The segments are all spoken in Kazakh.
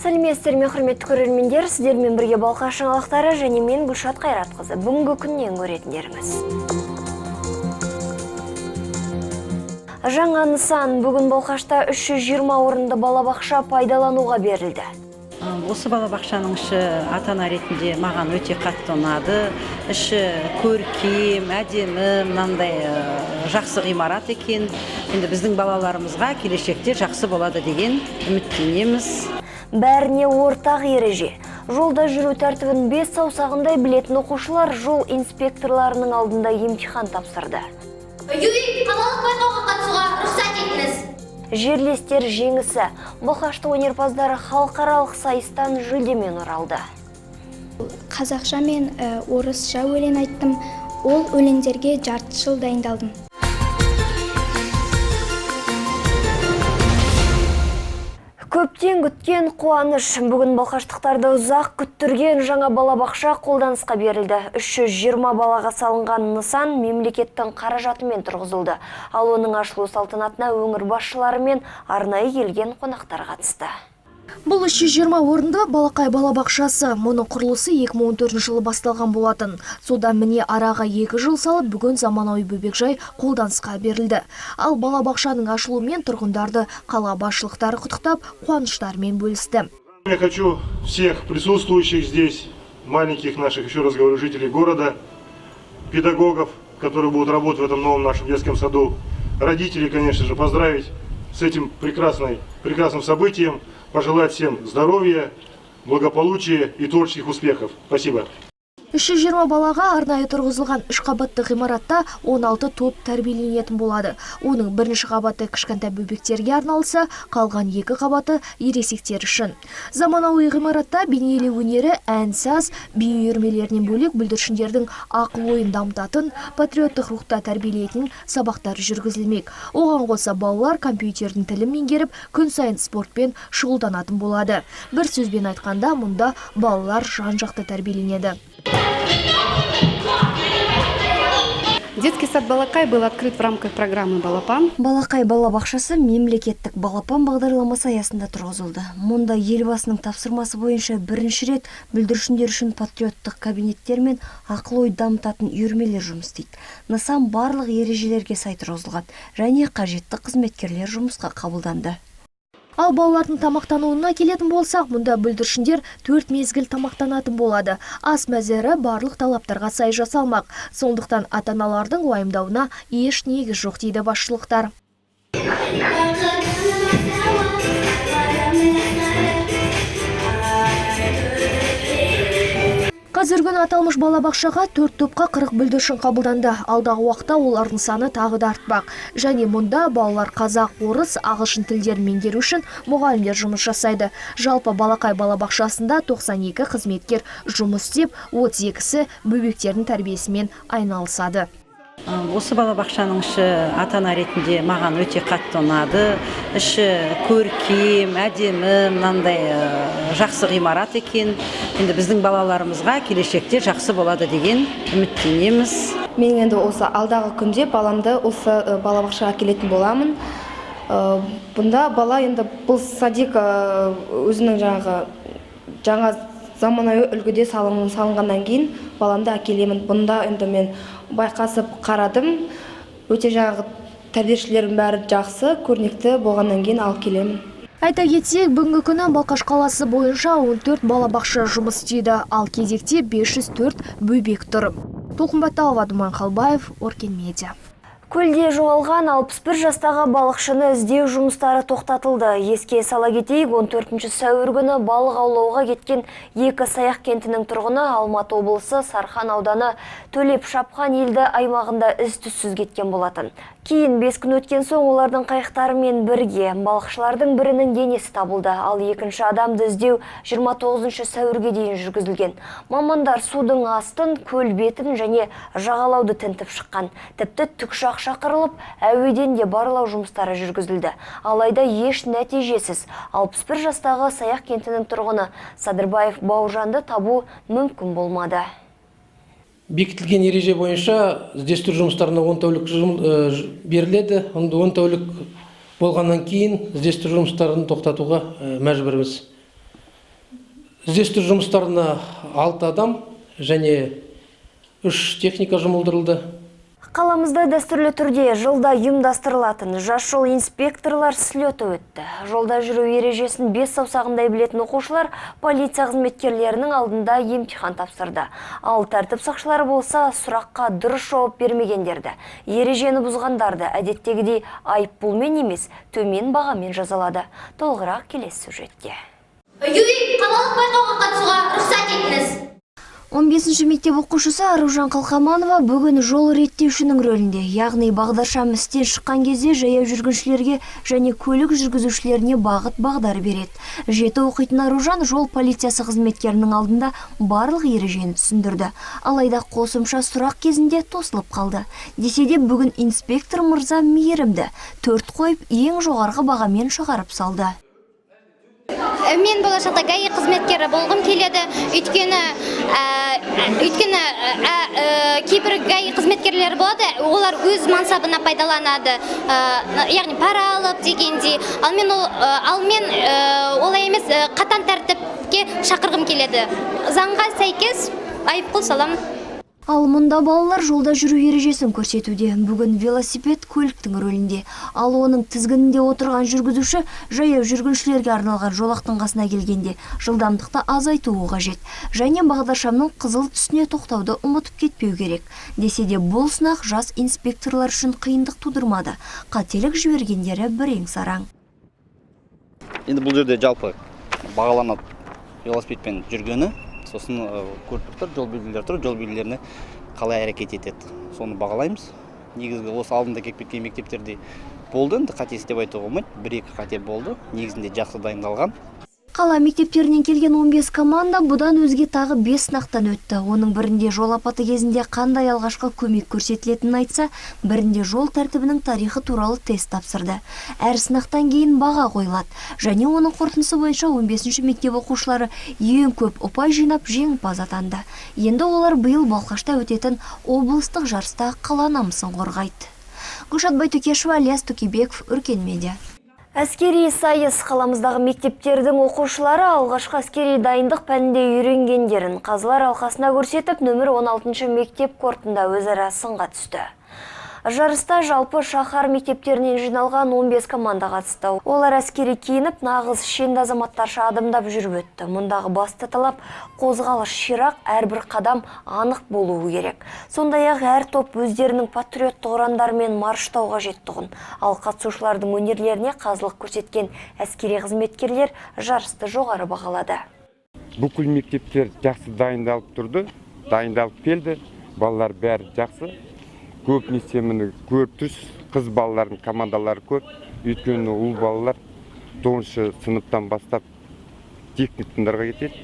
Сәлеметсіздер ме, құрметті көрермендер, сіздермен бірге Балқаш жаңалықтары және мен Гүлшат Қайратқызы. Бүгінгі күннен көретіндеріміз. Жаңа нысан бүгін Балқашта 320 орынды балабақша пайдалануға берілді. Осы балабақшаның іші ата-ана ретінде маған өте қатты ұнады. Іші көркем, әдемі, мынандай жақсы ғимарат екен. Енді біздің балаларымызға келешекте жақсы болады деген үміттенеміз. Бәріне ортақ ереже. Жолда жүру тәртібін 5 саусағындай білетін оқушылар жол инспекторларының алдында емтихан тапсырды. Қалалық байқауға қатысуға рұқсат етіңіз. Жерлестер жеңісі. Балқаштың өнерпаздары халықаралық сайыстан жүлдемен оралды. Қазақша мен орысша өлең айттым. Ол өлеңдерге жарты жыл дайындалдым. Көптен күткен қуаныш. Бүгін балқаштықтарды ұзақ күттірген жаңа балабақша қолданысқа берілді. 320 балаға салынған нысан мемлекеттің қаражатымен тұрғызылды. Ал оның ашылу салтанатына өңір басшылары мен арнайы келген қонақтар қатысты. Бұл 320 орынды Балақай балабақшасы. Мұның құрылысы 2014 жылы басталған болатын. Содан міне араға 2 жыл салып, бүгін заманауи бөбекжай қолданысқа берілді. Ал балабақшаның ашылуымен тұрғындарды қала басшылықтары құттықтап, қуаныштарымен бөлісті. Я хочу всех присутствующих здесь, маленьких наших, еще раз говорю, жителей города, педагогов, которые будут работать в этом новом нашем детском саду, родителей, конечно же, поздравить с этим прекрасным событием. Пожелать всем здоровья, благополучия и творческих успехов. Спасибо. 320 балаға арнайы тұрғызылған 3 қабатты ғимаратта 16 топ тәрбиеленетін болады. Оның бірінші қабаты кішкентай бөбектерге арналса, қалған 2 қабаты ересектер үшін. Заманауи ғимаратта бейнелеу өнері, ән, саз, би үйірмелерінен бөлек бүлдіршіндердің ақыл-ойын дамытатын, патриоттық рухта тәрбиелейтін сабақтар жүргізілмек. Оған қоса балалар компьютердің тілін меңгеріп, күн сайын спортпен шұғылданатын болады. Бір сөзбен айтқанда, мұнда балалар жан-жақты тәрбиеленеді. Детский сад Балақай был открыт в рамках программы «Балапан». Балақай балабақшасы мемлекеттік балапан бағдарламасы аясында тұрғызылды. Мұнда елбасының тапсырмасы бойынша бірінші рет бүлдіршіндер үшін патриоттық кабинеттер мен ақыл-ой дамытатын үйірмелер жұмыс істейді. Нысан барлық ережелерге сай тұрғызылған және қажетті қызметкерлер жұмысқа қабылданды. Ал балалардың тамақтануына келетін болсақ, мұнда бүлдіршіндер 4 мезгіл тамақтанатын болады. Ас мәзірі барлық талаптарға сай жасалмақ. Сондықтан ата-аналардың уайымдауына еш негіз жоқ дейді басшылықтар. Қазіргі аталмыш балабақшаға 4 топқа 40 бүлдіршін қабылданды. Алдағы уақытта олардың саны тағы да артпақ. Және мұнда балалар қазақ, орыс, ағылшын тілдерін меңгеру үшін мұғалімдер жұмыс жасайды. Жалпы Балақай балабақшасында 92 қызметкер жұмыс істеп, 32-сі бөбектердің тәрбиесімен айналысады. Осы балабақшаның іші ата-ана ретінде маған өте қатты ұнады. Іші көркем, әдемі, мынандай жақсы ғимарат екен. Енді біздің балаларымызға келешекте жақсы болады деген үміттенеміз. Мен енді осы алдағы күнде баламды осы балабақшаға келетін боламын. Бұнда бала енді бұл садик өзінің жаңа заманауи үлгіде салынғаннан кейін баламды әкелемін. Бұнда енді мен байқасып қарадым. Өте тәрбиешілердің бәрі жақсы, көрнекті болғаннан кейін алып келемін. Айта кетсек, бүгінгі күні Балқаш қаласы бойынша 14 балабақша жұмыс істейді, ал кезекте 504 бөбек тұр. Толқынбаталова, Думан Қалбаев, Оркен Медиа. Көлде жоғалған 61 жастағы балықшыны іздеу жұмыстары тоқтатылды. Еске сала кетейік, 14 сәуір күні балық аулауға кеткен екі Саяқ кентінің тұрғыны Алматы облысы Сарқан ауданы Төлеп Шапқан елді аймағында із-түссіз кеткен болатын. Кейін 5 күн өткен соң олардың қайықтарымен бірге балықшылардың бірінің денесі табылды, ал екінші адамды іздеу 29 сәуірге дейін жүргізілген. Мамандар судың астын, көл бетін және жағалауды тінтіп шыққан. Тіпті тікұшақ шақырылып, әуеден де барлау жұмыстары жүргізілді. Алайда еш нәтижесіз 61 жастағы Саяқ кентінің тұрғыны Садырбаев Бауыржанды табу мүмкін болмады. Бекітілген ереже бойынша іздестіру жұмыстарына 10 тәулік беріледі. 10 тәулік болғаннан кейін іздестіру жұмыстарын тоқтатуға мәжбүрміз. іздестіру жұмыстарына 6 адам және 3 техника жұмылдырылды. Қаламызда дәстүрлі түрде жылда ұйымдастырылатын жас жол инспекторлар слеті өтті. Жолда жүру ережесін 5 саусағындай білетін оқушылар полиция қызметкерлерінің алдында емтихан тапсырды. Ал тәртіп сақшылары болса сұраққа дұрыс жауап бермегендерді, ережені бұзғандарды әдеттегідей айыппұлмен емес, төмен бағамен жазалады. Толығырақ келесі сюжетте. Юрий, қалалық байқауға қатысуға рұқсат етіңіз. 15-ші мектеп оқушысы Аружан Қалқаманова бүгін жол реттеушінің рөлінде, яғни бағдаршам істен шыққан кезде жаяу жүргіншілерге және көлік жүргізушілеріне бағыт-бағдар береді. 7 оқитын Аружан жол полициясы қызметкерінің алдында барлық ережені түсіндірді. Алайда қосымша сұрақ кезінде тосылып қалды. Десе де бүгін инспектор мырза мейірімді 4 қойып ең жоғарғы бағамен шығарып салды. Мен болашақта ГАИ қызметкері болғым келеді, өйткені кейбір ГАИ қызметкерлері болады, олар өз мансабына пайдаланады, яғни пара алып дегендей. Ал мен олай емес, қатаң тәртіпке шақырғым келеді. Заңға сәйкес айыппұл саламын. Ал мұнда балалар жолда жүру ережесін көрсетуде. Бүгін велосипед көліктің рөлінде. Ал оның тізгінінде отырған жүргізуші жаяу жүргіншілерге арналған жолақтың қасына келгенде жылдамдықты азайтуы қажет. Және бағдаршамның қызыл түсіне тоқтауды ұмытып кетпеу керек. Десе де бұл сынақ жас инспекторлар үшін қиындық тудырмады. Қателік жібергендері бірең сараң. Енді бұл жерде жалпы бағаланады велосипедпен жүргені. Сосын көріп тұр, жол белгілері тұр, жол белгілеріне қалай әрекет етеді. Соны бағалаймыз. Негізгі осы алдында келіп кеткен мектептерде болды, енді қатесі деп айтуға болмайды. 1-2 қате болды. Негізінде жақсы дайындалған. Қала мектептерінен келген 15 команда бұдан өзге тағы 5 сынақтан өтті. Оның бірінде жол апаты кезінде қандай алғашқы көмек көрсетілетінін айтса, бірінде жол тәртібінің тарихы туралы тест тапсырды. Әр сынақтан кейін баға қойылады. Және оның қорытындысы бойынша 15-ші мектеп оқушылары ең көп ұпай жинап жеңімпаз атанды. Енді олар биыл Балқашта өтетін облыстық жарыста қала намысын қорғайды. Гүлшат Байтөкешева, Ілияс Тукибеков, Үркен Медиа. Әскери сайыс қаламыздағы мектептердің оқушылары алғашқы әскери дайындық пәнінде үйренгендерін қазылар алқасына көрсетіп, нөмір 16-ші мектеп кортында өзара сынға түсті. Жарыста жалпы шаһар мектептерінен жиналған 15 команда қатысты. Олар әскери киініп, нағыз шенді азаматтарша адымдап жүріп өтті. Мұндағы басты талап қозғалыс ширақ, әрбір қадам анық болуы керек. Сондай-ақ әр топ өздерінің патриоттық ұрандарымен марштауға жеттіғын. Ал қатысушылардың өнерлеріне қазылық көрсеткен әскери қызметкерлер жарысты жоғары бағалады. Бүкіл мектептер жақсы дайындалып тұрды, дайындалып келді. Балалар бәрі жақсы. Көбінесе міне көртүс қыз балалардың командалары көп. Өйткені ұл балалар 9-шы сыныптан бастап техникумдарға кетеді.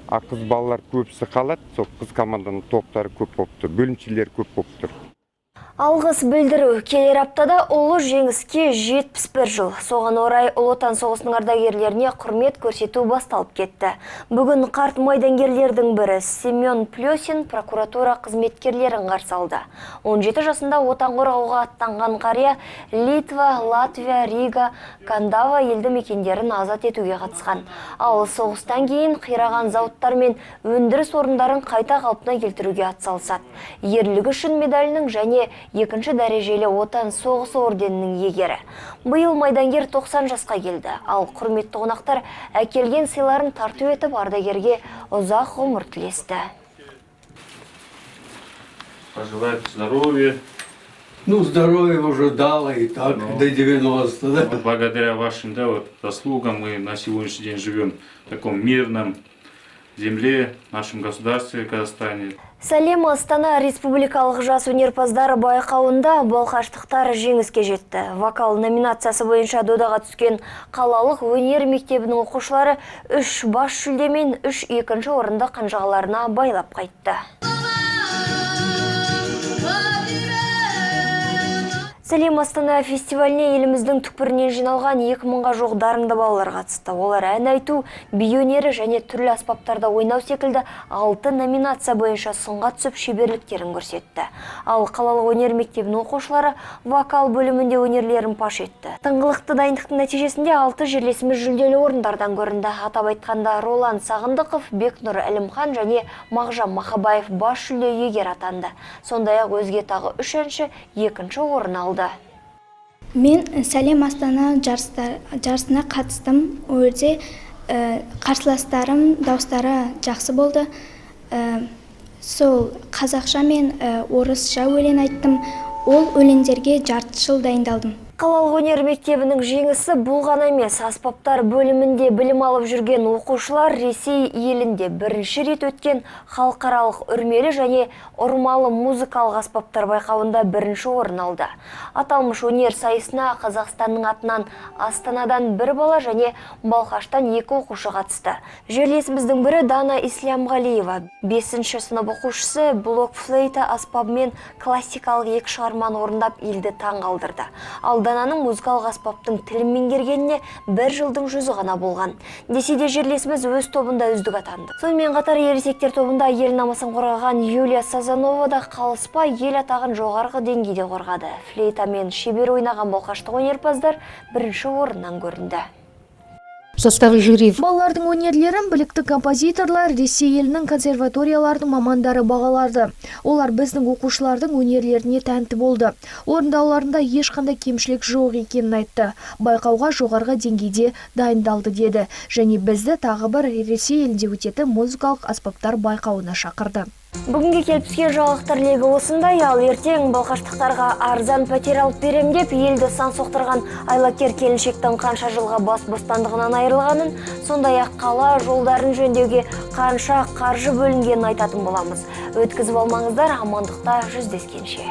А қыз балалар көбісі қалады, сол қыз команданың топтары көп болып тұр, бөлімшелер көп болып тұр. Алғыс білдіру. Келер аптада ұлы жеңіске 71 жыл. Соған орай Ұлы Отан соғысының ардагерлеріне құрмет көрсету басталып кетті. Бүгін қарт майдангерлердің бірі Семен Плесин прокуратура қызметкерлерін қарсы алды. 17 жасында отан қорғауға аттанған қария Литва, Латвия, Рига, Кандава елді мекендерін азат етуге қатысқан. Ал соғыстан кейін қираған зауыттар мен өндіріс орындарын қайта қалпына келтіруге атсалысады. Ерлігі үшін медалінің және екінші дәрежелі отан соғысы орденінің егері. Биыл майдангер 90 жасқа келді. Ал құрметті қонақтар әкелген сыйларын тарту етіп ардагерге ұзақ ғұмыр тілесті. Пожелать здоровья. Здоровье уже дало и так до 90, да? Благодаря вашим заслугам мы на сегодняшний день живем в таком мирном земле, в нашем государстве Казахстане. Сәлем, Астана республикалық жас өнерпаздары байқауында балқаштықтар жеңіске жетті. Вокал номинациясы бойынша додаға түскен қалалық өнер мектебінің оқушылары 3 бас жүлдемен 3 екінші орынды қанжығаларына байлап қайтты. Сәлем Астана фестиваліне еліміздің түкпірінен жиналған 2000-ға жоқ дарынды балалар қатысты. Олар ән айту, би өнері және түрлі аспаптарда ойнау секілді 6 номинация бойынша сынға түсіп шеберліктерін көрсетті. Ал қалалық өнер мектебінің оқушылары вокал бөлімінде өнерлерін паш етті. Тыңғылықты дайындықтың нәтижесінде 6 жерлесіміз жүлделі орындардан көрінді. Атап айтқанда Ролан Сағындықов, Бекнұр Әлімхан және Мағжан Махабаев бас жүлде иегері атанды. Сондай-ақ өзге тағы 3 әнші екінші орын алды. Мен Сәлем Астана жарысына қатыстым. Ол жерде қарсыластарым дауыстары жақсы болды. Сол қазақша мен орысша өлең айттым. Ол өлеңдерге жарты жыл дайындалдым. Қалалық өнер мектебінің жеңісі бұл ғана емес. Аспаптар бөлімінде білім алып жүрген оқушылар Ресей елінде бірінші рет өткен халықаралық үрмелі және ұрмалы музыкалық аспаптар байқауында бірінші орын алды. Аталмыш өнер сайысына Қазақстанның атынан Астанадан 1 бала және Балқаштан 2 оқушы қатысты. Жерлесіміздің бірі Дана Ислямғалиева, 5-ші сынып оқушысы, блок флейта аспабымен классикалық 2 шығарманы орындап елді таң қалдырды. Дананың музыкалық аспаптың тілін меңгергеніне 1 жылдың жүзі ғана болған. Десе де жерлесіміз өз тобында үздік атанды. Сонымен қатар ересектер тобында ел намысын қорғаған Юлия Сазанова да қалыспай ел атағын жоғарғы деңгейде қорғады. Флейтамен шебер ойнаған балқаштық өнерпаздар бірінші орыннан көрінді. Балалардың өнерлерін білікті композиторлар Ресей елінің консерваториялардың мамандары бағаларды. Олар біздің оқушылардың өнерлеріне тәнті болды. Орындауларында ешқандай кемшілік жоқ екенін айтты. Байқауға жоғарғы деңгейде дайындалды деді. Және бізді тағы бір Ресей елінде өтетін музыкалық аспаптар байқауына шақырды. Бүгінге келіп түскен жаңалықтар легі осындай, ал ертең балқаштықтарға арзан пәтер алып берем деп елді сан соқтырған айлакер келіншектің қанша жылға бас бостандығынан айырылғанын, сондай-ақ қала жолдарын жөндеуге қанша қаржы бөлінгенін айтатын боламыз. Өткізіп алмаңыздар, амандықта жүздескенше.